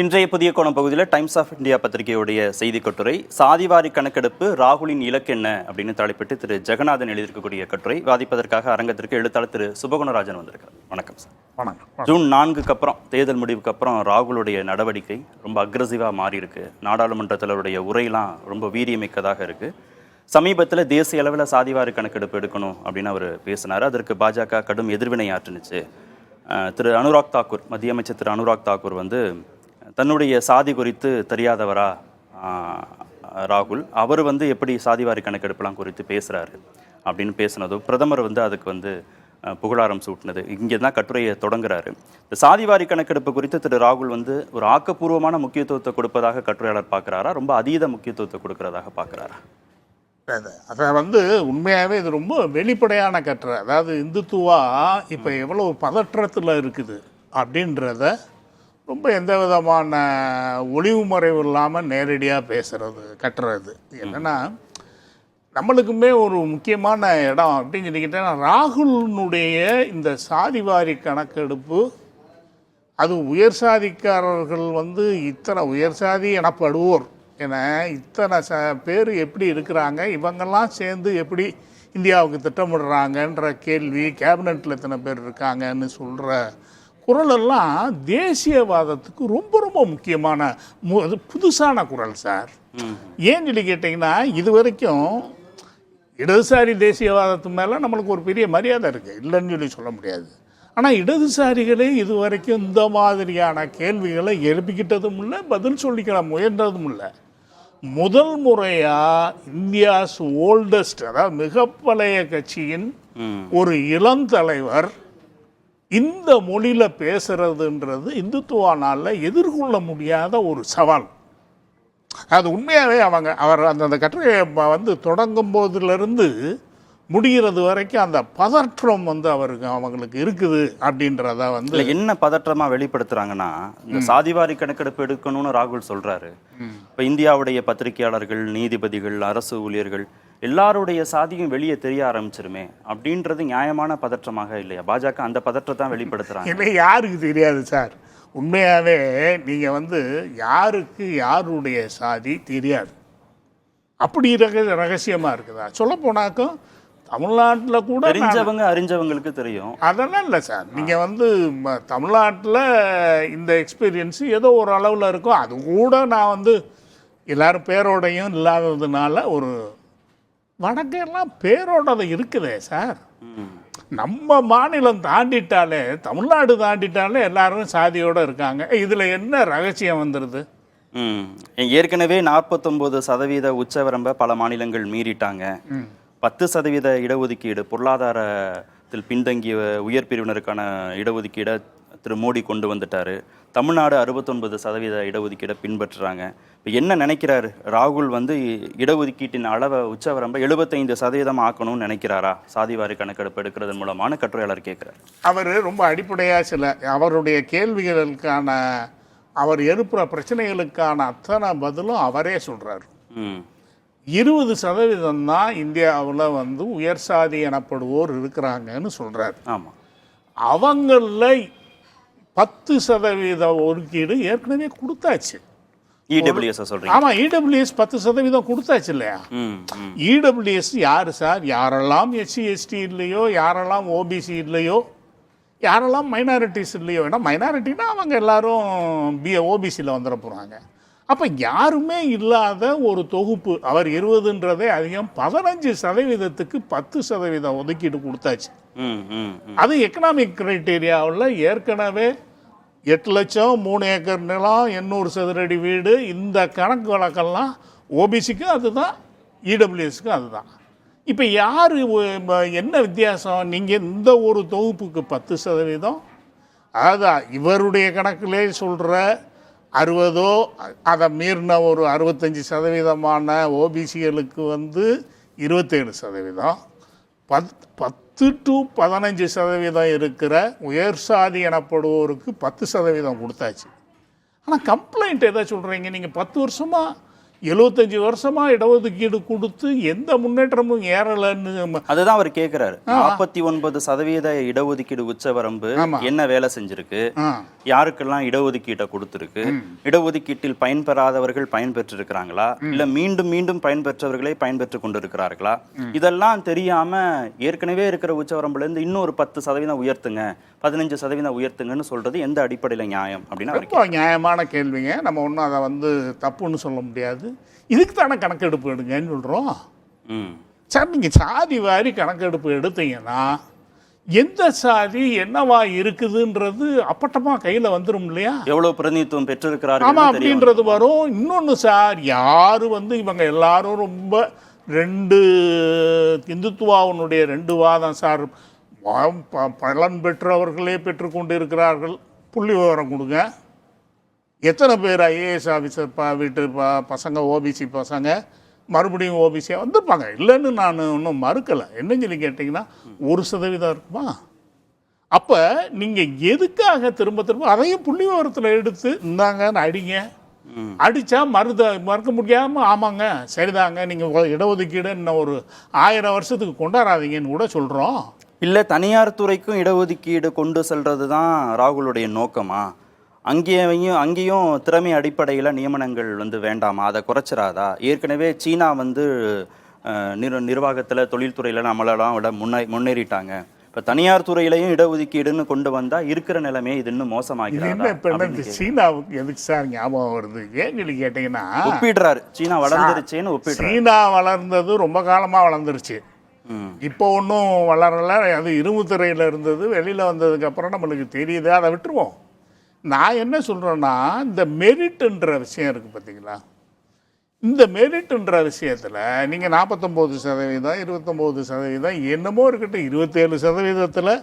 இன்றைய புதிய கோணம் பகுதியில் டைம்ஸ் ஆஃப் இந்தியா பத்திரிகையுடைய செய்தி கட்டுரை சாதிவாரி கணக்கெடுப்பு ராகுலின் இலக்கு என்ன அப்படின்னு தலைப்பிட்டு திரு ஜெகநாதன் எழுதியிருக்கக்கூடிய கட்டுரை வாதிப்பதற்காக அரங்கத்திற்கு எழுத்தாளர் திரு சுபகுணராஜன் வந்திருக்கார். வணக்கம் சார். வணக்கம். ஜூன் 4க்கு அப்புறம் தேர்தல் முடிவுக்கு அப்புறம் ராகுலுடைய நடவடிக்கை ரொம்ப அக்ரெசிவாக மாறி இருக்கு. நாடாளுமன்றத்திலுடைய உரையெல்லாம் ரொம்ப வீரியமிக்கதாக இருக்கு. சமீபத்தில் தேசிய அளவில் சாதிவாரி கணக்கெடுப்பு எடுக்கணும் அப்படின்னு அவர் பேசினார். அதற்கு பாஜக கடும் எதிர்வினை ஆற்றுனுச்சு. திரு அனுராக் தாக்கூர், மத்திய அமைச்சர் திரு அனுராக் தாக்கூர் வந்து தன்னுடைய சாதி குறித்து தெரியாதவரா ராகுல், அவர் வந்து எப்படி சாதிவாரி கணக்கெடுப்பெல்லாம் குறித்து பேசுகிறாரு அப்படின்னு பேசுனதும் பிரதமர் வந்து அதுக்கு புகழாரம் சூட்டினது. இங்கே தான் கட்டுரையை தொடங்குறாரு. இந்த சாதிவாரி கணக்கெடுப்பு குறித்து திரு ராகுல் வந்து ஒரு ஆக்கப்பூர்வமான முக்கியத்துவத்தை கொடுப்பதாக கட்டுரையாளர் பார்க்குறாரா, ரொம்ப அதீத முக்கியத்துவத்தை கொடுக்கறதாக பார்க்குறாரா? அதை உண்மையாகவே இது ரொம்ப வெளிப்படையான கட்டுரை. அதாவது இந்துத்துவா இப்போ எவ்வளோ பதற்றத்தில் இருக்குது அப்படின்றத ரொம்ப எந்த விதமான ஒளிவு மறைவு இல்லாமல் நேரடியாக பேசுகிறது கட்டுறது. என்னென்னா நம்மளுக்குமே ஒரு முக்கியமான இடம் அப்படின்னு சொல்லிக்கிட்டேன்னா, ராகுலினுடைய இந்த சாதிவாரி கணக்கெடுப்பு அது உயர் சாதிக்காரர்கள் இத்தனை உயர் சாதி எனப்படுவோர் என இத்தனை பேர் எப்படி இருக்கிறாங்க, இவங்கெல்லாம் சேர்ந்து எப்படி இந்தியாவுக்கு திட்டமிடுறாங்கன்ற கேள்வி, கேபினெட்டில் எத்தனை பேர் இருக்காங்கன்னு சொல்கிற குரலெல்லாம் தேசியவாதத்துக்கு ரொம்ப ரொம்ப முக்கியமான புதுசான குரல் சார். ஏன்னு சொல்லி கேட்டிங்கன்னா, இது வரைக்கும் இடதுசாரி தேசியவாதத்து மேலே நம்மளுக்கு ஒரு பெரிய மரியாதை இருக்குது, இல்லைன்னு சொல்லி சொல்ல முடியாது. ஆனால் இடதுசாரிகளே இது வரைக்கும் இந்த மாதிரியான கேள்விகளை எழுப்பிக்கிட்டதும் இல்லை, பதில் சொல்லிக்கிற முயன்றதும் இல்லை. முதல் முறையாக இந்தியாஸ் ஓல்டஸ்ட், அதாவது மிக பழைய கட்சியின் ஒரு இளந்தலைவர் இந்த மொழியில் பேசுறதுன்றது இந்துத்துவானால் எதிர்கொள்ள முடியாத ஒரு சவால். அது உண்மையாகவே அவர் அந்த கட்டுரையை தொடங்கும் போதிலிருந்து முடிகிறது வரைக்கும் அந்த பதற்றம் அவங்களுக்கு இருக்குது அப்படின்றத என்ன பதற்றமாக வெளிப்படுத்துகிறாங்கன்னா, இந்த சாதிவாரி கணக்கெடுப்பு எடுக்கணும்னு ராகுல் சொல்கிறாரு. இப்போ இந்தியாவுடைய பத்திரிகையாளர்கள், நீதிபதிகள், அரசு ஊழியர்கள் எல்லாருடைய சாதியும் வெளியே தெரிய ஆரம்பிச்சிருமே அப்படின்றது நியாயமான பதற்றமாக இல்லையா? பாஜக அந்த பதற்றத்தை தான் வெளிப்படுத்துகிறாங்க. இல்லை, யாருக்கு தெரியாது சார். உண்மையாகவே நீங்கள் யாருக்கு யாருடைய சாதி தெரியாது, அப்படி ரகசியமாக இருக்குதா? சொல்ல போனாக்கும் தமிழ்நாட்டில் கூட தெரிஞ்சவங்க அறிஞ்சவங்களுக்கு தெரியும். அதெல்லாம் இல்லை சார். நீங்கள் தமிழ்நாட்டில் இந்த எக்ஸ்பீரியன்ஸு ஏதோ ஒரு அளவில் இருக்கும். அது கூட நான் எல்லோரும் பேரோடையும் இல்லாததுனால ஒரு வடக்கெல்லாம் பேரோட இருக்குதே சார். நம்ம மாநிலம் தாண்டிட்டாலே, தமிழ்நாடு தாண்டிட்டாலே எல்லாரும் சாதியோடு இருக்காங்க. இதில் என்ன ரகசியம் வந்துடுது? ஏற்கனவே 49% உச்சவரம்பை பல மாநிலங்கள் மீறிட்டாங்க. 10% இடஒதுக்கீடு, பொருளாதாரத்தில் பின்தங்கிய உயர் பிரிவினருக்கான இடஒதுக்கீடை திரு மோடி கொண்டு வந்துட்டாரு. தமிழ்நாடு 69% இடஒதுக்கீடை பின்பற்றுறாங்க. இப்போ என்ன நினைக்கிறாரு ராகுல்? இடஒதுக்கீட்டின் அளவை உச்சவரம்பை 75% ஆக்கணும்னு நினைக்கிறாரா சாதிவாரி கணக்கெடுப்பு எடுக்கிறதன் மூலமான கட்டுரையாளர் கேட்குறாரு. அவர் ரொம்ப அடிப்படையாக அவருடைய கேள்விகளுக்கான, அவர் எழுப்புற பிரச்சனைகளுக்கான அத்தனை பதிலும் அவரே சொல்கிறார். 20% தான் இந்தியாவில் உயர் சாதி எனப்படுவோர் இருக்கிறாங்கன்னு சொல்கிறார். ஆமாம். அவங்களில் 10% ஒதுக்கீடு ஏற்கனவே கொடுத்தாச்சு. இடபிள்யூஎஸ் சொல்றீங்க? ஆமாம், இடபிள்யூஎஸ் 10% கொடுத்தாச்சு இல்லையா? இடபிள்யூஎஸ் யார் சார்? யாரெல்லாம் எஸ்சி எஸ்டி இல்லையோ, யாரெல்லாம் ஓபிசி இல்லையோ, யாரெல்லாம் மைனாரிட்டிஸ் இல்லையோ. ஏன்னா மைனாரிட்டினா அவங்க எல்லாரும் ஓபிசியில் வந்துட போகிறாங்க. அப்போ யாருமே இல்லாத ஒரு தொகுப்பு. அவர் 20ன்றதே அதிகம். 15%க்கு 10% ஒதுக்கீடு கொடுத்தாச்சு. அது எக்கனாமிக் கிரைட்டீரியாவில் ஏற்கனவே 8 லட்சம், 3 ஏக்கர் நிலம், 800 சதுரடி வீடு, இந்த கணக்கு வழக்கெல்லாம் ஓபிசிக்கும் அதுதான், இடபிள்யூஎஸ்க்கும் அதுதான். இப்போ யார் என்ன வித்தியாசம்? நீங்கள் இந்த ஒரு தொகுப்புக்கு 10%, அதாவது இவருடைய கணக்கிலே சொல்கிற 60, அதை மீறின ஒரு 65% ஓபிசிகளுக்கு 27%, 10 to 15% இருக்கிற உயர் சாதி எனப்படுவோருக்கு 10% கொடுத்தாச்சு. ஆனால் கம்ப்ளைண்ட் எதை சொல்கிறீங்க? நீங்கள் 10 வருஷமாக 75 வருஷமா இடஒதுக்கீடு கொடுத்து எந்த முன்னேற்றமும் ஏறலன்னு. அதுதான் அவர் கேட்கிறாரு. 49% இடஒதுக்கீடு உச்சவரம்பு என்ன வேலை செஞ்சிருக்கு, யாருக்கெல்லாம் இடஒதுக்கீட்டை கொடுத்துருக்கு, இடஒதுக்கீட்டில் பயன்பெறாதவர்கள் பயன்பெற்றிருக்கிறாங்களா, இல்ல மீண்டும் மீண்டும் பயன்பெற்றவர்களே பயன்பெற்று கொண்டிருக்கிறார்களா, இதெல்லாம் தெரியாம ஏற்கனவே இருக்கிற உச்சவரம்புல இருந்து இன்னொரு 10% உயர்த்துங்க, 15% உயர்த்துங்கன்னு சொல்றது எந்த அடிப்படையில நியாயம் அப்படின்னா நியாயமான கேள்விங்க. நம்ம ஒன்றும் அதை வந்து தப்புன்னு சொல்ல முடியாது. இதுக்கு தானே கணக்கெடுப்பு எடுங்கன்னு சொல்கிறோம். சார் நீங்கள் சாதி வாரி கணக்கெடுப்பு எடுத்தீங்கன்னா எந்த சாதி என்னவா இருக்குதுன்றது அப்பட்டமாக கையில் வந்துடும் இல்லையா? எவ்வளோ பிரதிநிதித்துவம் பெற்றிருக்கிறாரு ஆமாம் அப்படின்றது வரும். இன்னொன்று சார், யார் வந்து இவங்க எல்லாரும் ரொம்ப இந்துத்துவாவினுடைய 2 வாதம் சார், பலன் பெற்றவர்களே பெற்றுக்கொண்டு இருக்கிறார்கள். புள்ளி விவரம் கொடுங்க. எத்தனை பேர் ஐஏஎஸ் ஆஃபீஸர் வீட்டு பசங்க ஓபிசி பசங்க மறுபடியும் ஓபிசியாக வந்திருப்பாங்க. இல்லைன்னு நான் இன்னும் மறுக்கலை. என்னன்னு சொல்லி கேட்டிங்கன்னா 1% இருக்குமா? அப்போ நீங்கள் எதுக்காக திரும்ப திரும்ப அதையும் புள்ளி விவரத்தில் எடுத்து இந்தாங்கன்னு அடிங்க. அடித்தா மறுக்க முடியாமல் ஆமாங்க சரிதாங்க நீங்கள் இடஒதுக்கீடு இன்னும் ஒரு 1000 வருஷத்துக்கு கொண்டாடாதீங்கன்னு கூட சொல்கிறோம். இல்லை தனியார் துறைக்கும் இடஒதுக்கீடு கொண்டு செல்றது தான் ராகுலுடைய நோக்கமா? அங்கேயும் திறமை அடிப்படையில் நியமனங்கள் வந்து வேண்டாமா? அதை குறைச்சிடாதா? ஏற்கனவே சீனா வந்து நிர்வாகத்தில் தொழில்துறையில் நம்மளெல்லாம் விட முன்னேறிட்டாங்க. இப்போ தனியார் துறையிலையும் இடஒதுக்கீடுன்னு கொண்டு வந்தால் இருக்கிற நிலைமை இது இன்னும் மோசமாகிறது. சீனாவுக்கு எதுக்கு சார் ஞாபகம் வருது? ஏன்னு சொல்லி கேட்டிங்கன்னா ஒப்பிடுறாரு. சீனா வளர்ந்துருச்சேன்னு ஒப்பிடுறாரு. சீனா வளர்ந்தது ரொம்ப காலமாக வளர்ந்துருச்சு. இப்போ ஒன்றும் வளரல. அது இரும்பு திரையில் இருந்தது, வெளியில் வந்ததுக்கப்புறம் நம்மளுக்கு தெரியுது. அதை விட்டுருவோம். நான் என்ன சொல்கிறேன்னா, இந்த மெரிட்டுன்ற விஷயம் இருக்குது பார்த்தீங்களா? இந்த மெரிட்டுன்ற விஷயத்தில் நீங்கள் 49%, 29% என்னமோ இருக்கட்டும், 27%,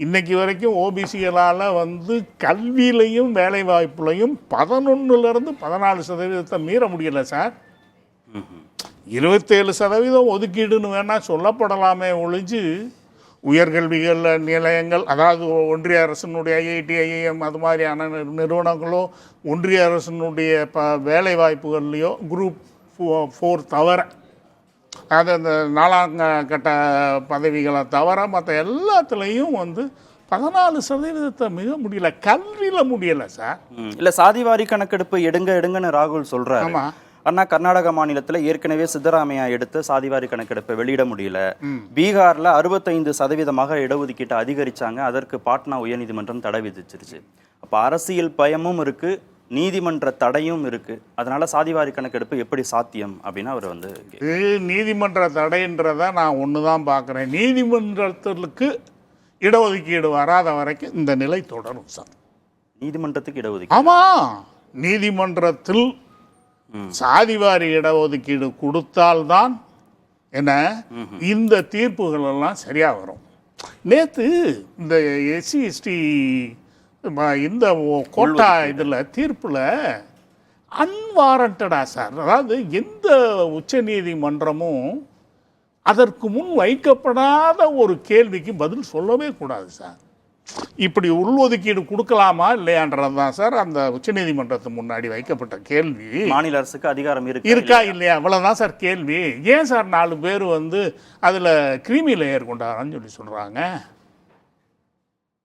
இன்றைக்கி வரைக்கும் ஓபிசிகளால் வந்து கல்வியிலையும் வேலை வாய்ப்புலையும் 11% 14% மீற முடியலை சார். 27% ஒதுக்கீடுன்னு வேணால் சொல்லப்படலாமே ஒழிஞ்சு உயர்கல்விகள் நிலையங்கள், அதாவது ஒன்றிய அரசினுடைய ஐஐடி ஐஐஎம் அது மாதிரியான நிறுவனங்களோ ஒன்றிய அரசினுடைய வேலை வாய்ப்புகள்லையோ குரூப் 4 தவிர, அதாவது அந்த 4ஆம் கட்ட பதவிகளை தவிர மற்ற எல்லாத்துலேயும் வந்து 14% மிக முடியல. கல்வியில் முடியலை சார். இல்லை சாதிவாரி கணக்கெடுப்பு எடுங்கன்னு ராகுல் சொல்கிறார். ஆமாம். ஆனால் கர்நாடக மாநிலத்தில் ஏற்கனவே சித்தராமையா எடுத்த சாதிவாரி கணக்கெடுப்பை வெளியிட முடியல. பீகாரில் 65% இடஒதுக்கீட்டை அதிகரித்தாங்க. அதற்கு பாட்னா உயர்நீதிமன்றம் தடை விதிச்சிருச்சு. அப்போ அரசியல் பயமும் இருக்குது, நீதிமன்ற தடையும் இருக்குது. அதனால் சாதிவாரி கணக்கெடுப்பு எப்படி சாத்தியம் அப்படின்னு அவர் வந்து நீதிமன்ற தடைன்றதை நான் ஒன்று தான் பார்க்குறேன். நீதிமன்றத்திற்கு இடஒதுக்கீடு வராத வரைக்கும் இந்த நிலை தொடரும் சார். நீதிமன்றத்துக்கு இடஒதுக்கீடு? ஆமாம், நீதிமன்றத்தில் சாதிவாரி இடஒதுக்கீடு கொடுத்தால்தான் என்ன இந்த தீர்ப்புகள் எல்லாம் சரியாக வரும். நேற்று இந்த எஸ்சி எஸ்டி இந்த கோட்டா இதில் தீர்ப்பில் அன்வாரண்டடா சார், அதாவது எந்த உச்ச நீதிமன்றமும் அதற்கு முன் வைக்கப்படாத ஒரு கேள்விக்கு பதில் சொல்லவே கூடாது சார். இப்படி உள்ஒதுக்கீடு கொடுக்கலாமா இல்லையான்றது தான் சார் அந்த உச்சநீதிமன்றத்துக்கு முன்னாடி வைக்கப்பட்ட கேள்வி. மாநில அரசுக்கு அதிகாரம் இருக்கா இல்லையா, அவ்வளோதான் சார் கேள்வி. ஏன் சார் 4 பேர் வந்து அதில் கிரீமி லேயர் கொண்டாடுறான்னு சொல்கிறாங்க?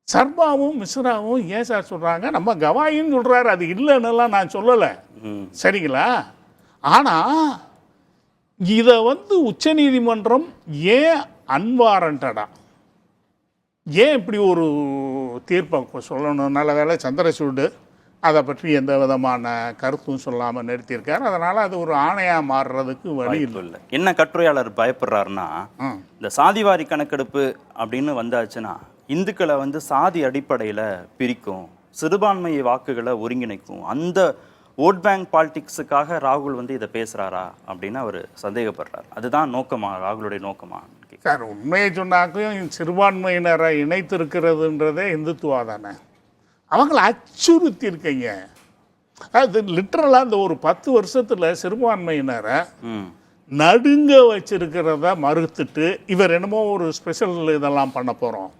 சர்மாவும் மிஸ்ராவும் ஏன் சார் சொல்கிறாங்க? நம்ம கவாயின்னு சொல்கிறாரு, அது இல்லைன்னுலாம் நான் சொல்லலை, சரிங்களா? ஆனால் இதை வந்து உச்சநீதிமன்றம் ஏன் அன்வாரண்டடா, ஏன் இப்படி ஒரு தீர்ப்பை சொல்லணும்? நல்ல வேலை சந்திரசூடு அதை பற்றி எந்த விதமான கருத்தும் சொல்லாமல் நிறுத்தியிருக்காரு. அதனால் அது ஒரு ஆணையாக மாறுறதுக்கு வழி இல்லை. என்ன கட்டுரையாளர் பயப்படுறாருன்னா, இந்த சாதிவாரி கணக்கெடுப்பு அப்படின்னு வந்தாச்சுன்னா இந்துக்களை வந்து சாதி அடிப்படையில் பிரிக்கும், சிறுபான்மை வாக்குகளை ஒருங்கிணைக்கும், அந்த ஓட் பேங்க் பாலிடிக்ஸுக்காக ராகுல் வந்து இதை பேசுகிறாரா அப்படின்னு அவர் சந்தேகப்படுறார். அதுதான் நோக்கமா, ராகுலுடைய நோக்கமா? சார் உண்மையை சொன்னாக்கும் சிறுபான்மையினரை இணைத்திருக்கிறதுன்றதே இந்துத்துவா தானே. அவங்கள அச்சுறுத்தி இருக்கீங்க. அது லிட்டரலாக இந்த ஒரு 10 வருஷத்தில் சிறுபான்மையினரை நடுங்க வச்சிருக்கிறத மறுத்துட்டு இவர் என்னமோ ஒரு ஸ்பெஷல் இதெல்லாம் பண்ண போகிறோம்,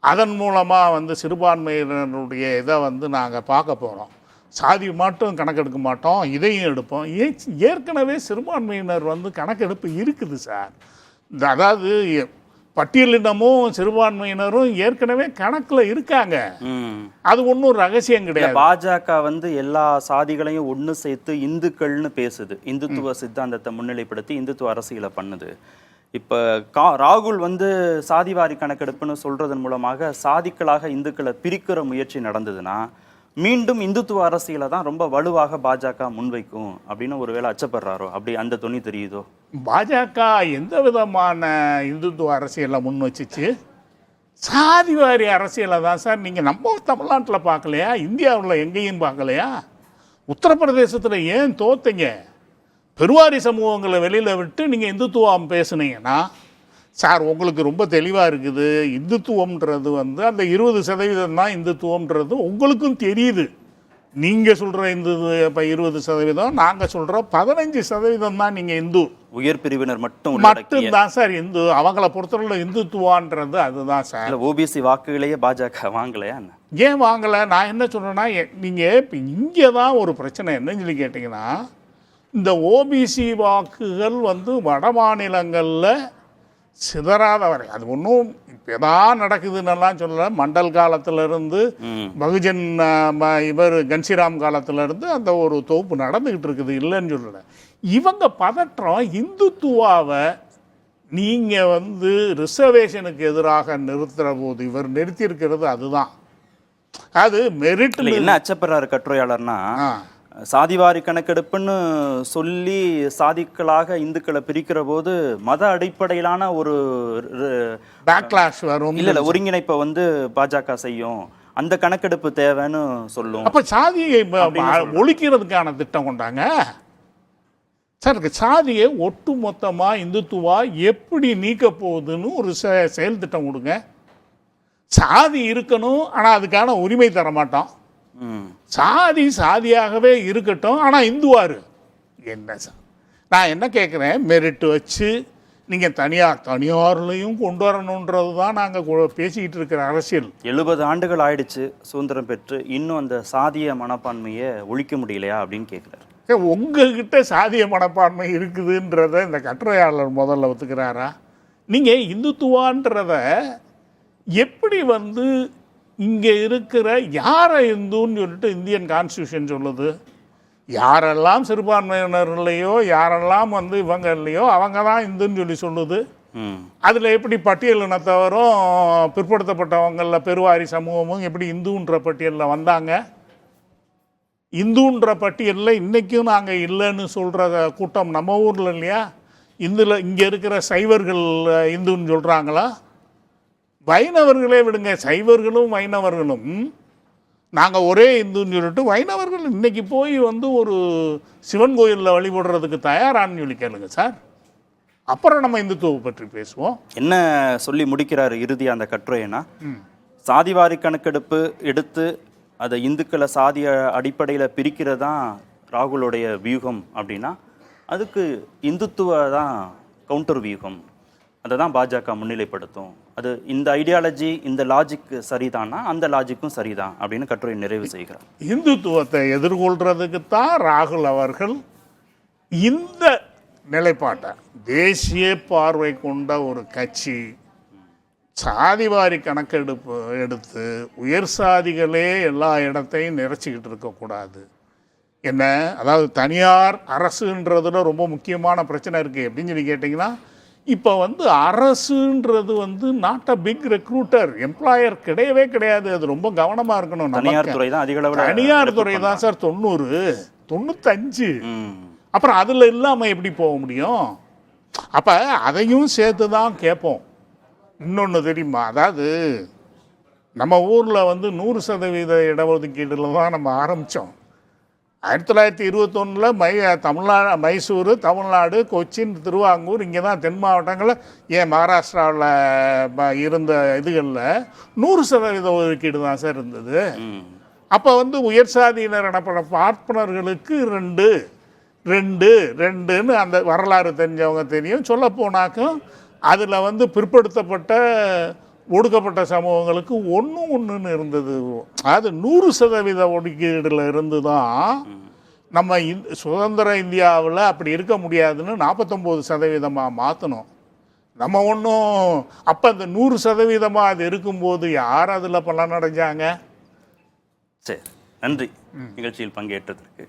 அதன் மூலமாக வந்து சிறுபான்மையினருடைய இதை வந்து நாங்கள் பார்க்க போகிறோம், சாதி மட்டும் கணக்கெடுக்க மாட்டோம், இதையும் எடுப்போம். ஏற்கனவே சிறுபான்மையினர் வந்து கணக்கெடுப்பு இருக்குது சார். அதாவது பட்டியலினமும் சிறுபான்மையினரும் ஏற்கனவே கணக்கில் இருக்காங்க. அது ஒன்றும் ரகசியம் கிடையாது. பாஜக வந்து எல்லா சாதிகளையும் ஒன்று சேர்த்து இந்துக்கள்னு பேசுது, இந்துத்துவ சித்தாந்தத்தை முன்னிலைப்படுத்தி இந்துத்துவ அரசியலை பண்ணுது. இப்போ ராகுல் வந்து சாதிவாரி கணக்கெடுப்புன்னு சொல்றதன் மூலமாக சாதிக்களாக இந்துக்களை பிரிக்கிற முயற்சி நடந்ததுன்னா மீண்டும் இந்துத்துவ அரசியலை தான் ரொம்ப வலுவாக பாஜக முன்வைக்கும் அப்படின்னு ஒருவேளை அச்சப்படுறாரோ, அப்படி அந்த துணி தெரியுதோ? பாஜக எந்த விதமான இந்துத்துவ அரசியலை முன் வச்சிச்சு? சாதிவாரி அரசியலை தான் சார். நீங்கள் நம்ம தமிழ்நாட்டில் பார்க்கலையா? இந்தியாவில் எங்கேயும் பார்க்கலையா? உத்தரப்பிரதேசத்தில் ஏன் தோத்தீங்க? பெருவாரி சமூகங்களை வெளியில் விட்டு நீங்கள் இந்துத்துவம் பேசுனீங்கன்னா சார் உங்களுக்கு ரொம்ப தெளிவாக இருக்குது. இந்துத்துவம்ன்றது வந்து அந்த 20% தான் இந்துத்துவம்ன்றது உங்களுக்கும் தெரியுது. நீங்கள் சொல்கிற இப்போ 20%, நாங்கள் சொல்கிற 15% தான் நீங்கள் இந்து. உயர் பிரிவினர் மட்டும்தான் சார் இந்து. அவங்கள பொறுத்தவரை இந்துத்துவான்றது அதுதான் சார். ஓபிசி வாக்குகளையே பாஜக வாங்கலையா? ஏன் வாங்கலை? நான் என்ன சொல்கிறேன்னா, நீங்கள் இப்போ இங்கே தான் ஒரு பிரச்சனை என்னன்னு சொல்லி கேட்டிங்கன்னா, இந்த ஓபிசி வாக்குகள் வந்து வட மாநிலங்களில் சிதறாத வரை அது ஒன்றும் இப்போ தான் நடக்குதுன்னெல்லாம் சொல்லலை. மண்டல் காலத்திலிருந்து பகுஜன் இவர் கன்சிராம் காலத்திலேருந்து அந்த ஒரு தொகுப்பு நடந்துக்கிட்டு இருக்குது, இல்லைன்னு சொல்லலை. இவங்க பதற்றம் இந்துத்துவாவை நீங்கள் வந்து ரிசர்வேஷனுக்கு எதிராக நிறுத்துகிற போது இவர் நிறுத்தியிருக்கிறது அதுதான். அது மெரிட். என்ன அச்சப்படுறாரு கட்டுரையாளர்னா, சாதிவாரி கணக்கெடுப்புன்னு சொல்லி சாதிக்களாக இந்துக்களை பிரிக்கிற போது மத அடிப்படையிலான ஒரு பேக்லாஷ் வரும். இல்ல ஒருங்கிணைப்பை வந்து பாஜக செய்யும், அந்த கணக்கெடுப்பு தேவைன்னு சொல்லும். அப்ப சாதியை ஒழிக்கிறதுக்கான திட்டம் கொண்டாங்க சார். சாதியை ஒட்டு மொத்தமா இந்துத்துவா எப்படி நீக்க போகுதுன்னு ஒரு செயல் திட்டம் கொடுங்க. சாதி இருக்கணும், ஆனா அதுக்கான உரிமை தர மாட்டோம். சாதி சாதியாகவே இருக்கட்டும், ஆனால் இந்துவாரு என்ன சார்? நான் என்ன கேட்குறேன், மெரிட் வச்சு நீங்கள் தனியார்லையும் கொண்டு வரணுன்றது தான் நாங்கள் பேசிக்கிட்டு இருக்கிற அரசியல். 70 ஆண்டுகள் ஆயிடுச்சு சுதந்திரம் பெற்று, இன்னும் அந்த சாதிய மனப்பான்மையை ஒழிக்க முடியலையா அப்படின்னு கேட்குறாரு. உங்ககிட்ட சாதிய மனப்பான்மை இருக்குதுன்றத இந்த கட்டுரையாளர் முதல்ல ஒத்துக்கிறாரா? நீங்கள் இந்துத்துவான்றத எப்படி வந்து இங்கே இருக்கிற யாரை இந்துன்னு சொல்லிட்டு இந்தியன் கான்ஸ்டியூஷன் சொல்லுது? யாரெல்லாம் சிறுபான்மையினர்லையோ யாரெல்லாம் வந்து இவங்க இல்லையோ அவங்க தான் இந்துன்னு சொல்லி சொல்லுது. அதில் எப்படி பட்டியலினத்தவரும் பிற்படுத்தப்பட்டவங்களில் பெருவாரி சமூகமும் எப்படி இந்துன்ற பட்டியலில் வந்தாங்க? இந்துன்ற பட்டியலில் இன்றைக்கும் நாங்கள் இல்லைன்னு சொல்கிற கூட்டம் நம்ம ஊரில் இல்லையா? இங்கே இருக்கிற சைவர்கள் இந்துன்னு சொல்கிறாங்களா? வைணவர்களே விடுங்க, சைவர்களும் வைணவர்களும் நாங்கள் ஒரே இந்துன்னு சொல்லிட்டு வைணவர்கள் இன்னைக்கு போய் வந்து ஒரு சிவன் கோயிலில் வழிபடுறதுக்கு தயாரான்னு சொல்லி கேளுங்க சார். அப்புறம் நம்ம இந்துத்துவம் பற்றி பேசுவோம். என்ன சொல்லி முடிக்கிறாரு இறுதி அந்த கட்டுரைனா, சாதிவாரி கணக்கெடுப்பு எடுத்து அதை இந்துக்களை சாதிய அடிப்படையில் பிரிக்கிறது தான் ராகுலுடைய வியூகம் அப்படின்னா, அதுக்கு இந்துத்துவ தான் கவுண்டர் வியூகம், அதை தான் பாஜக முன்னிலைப்படுத்தும். அது இந்த ஐடியாலஜி இந்த லாஜிக் சரிதானா, அந்த லாஜிக்கும் சரிதான் அப்படின்னு கட்டுரை நிறைவு செய்கிறார். இந்துத்துவத்தை எதிர்கொள்றதுக்கு தான் ராகுல் அவர்கள் இந்த நிலைப்பாட்டை, தேசிய பார்வை கொண்ட ஒரு கட்சி சாதிவாரி கணக்கெடுப்பு எடுத்து உயர் சாதிகளே எல்லா இடத்தையும் நிறைச்சிக்கிட்டு இருக்கக்கூடாது. என்ன அதாவது தனியார் அரசுன்றதுல ரொம்ப முக்கியமான பிரச்சனை இருக்குது அப்படின்னு சொல்லி கேட்டிங்கன்னா, இப்போ வந்து அரசுன்றது வந்து not a big recruiter, employer கிடையவே கிடையாது. அது ரொம்ப கவனமாக இருக்கணும். தனியார் துறை தான் அதிக அளவில், தனியார் துறை தான் சார் 90, 95. அப்புறம் அதில் இல்லாமல் எப்படி போக முடியும்? அப்போ அதையும் சேர்த்து தான் கேட்போம். இன்னொன்று தெரியுமா, அதாவது நம்ம ஊரில் வந்து 100% இடஒதுக்கீட்டில் தான் நம்ம ஆரம்பித்தோம். 1921 மைசூர், தமிழ்நாடு, கொச்சின், திருவாங்கூர், இங்கே தான் தென் மாவட்டங்களில், ஏன் மகாராஷ்டிராவில் இருந்த இதுகளில் 100% ஒதுக்கீடு தான் சார் இருந்தது. அப்போ வந்து உயர் சாதியினர் எனப்பட பார்ப்பனர்களுக்கு 2ன்னு அந்த வரலாறு தெரிஞ்சவங்க தெரியும். சொல்ல போனாக்கும் அதில் வந்து பிற்படுத்தப்பட்ட ஒடுக்கப்பட்ட சமூகங்களுக்கு ஒன்றுன்னு இருந்தது. அதாவது 100% ஒதுக்கீடுல இருந்து தான் நம்ம சுதந்திர இந்தியாவில் அப்படி இருக்க முடியாதுன்னு 49% மாற்றணும். நம்ம ஒன்றும் அப்போ அந்த 100% அது இருக்கும்போது யார் அதில் பலனடைஞ்சாங்க? சரி, நன்றி நிகழ்ச்சியில் பங்கேற்றதற்கு.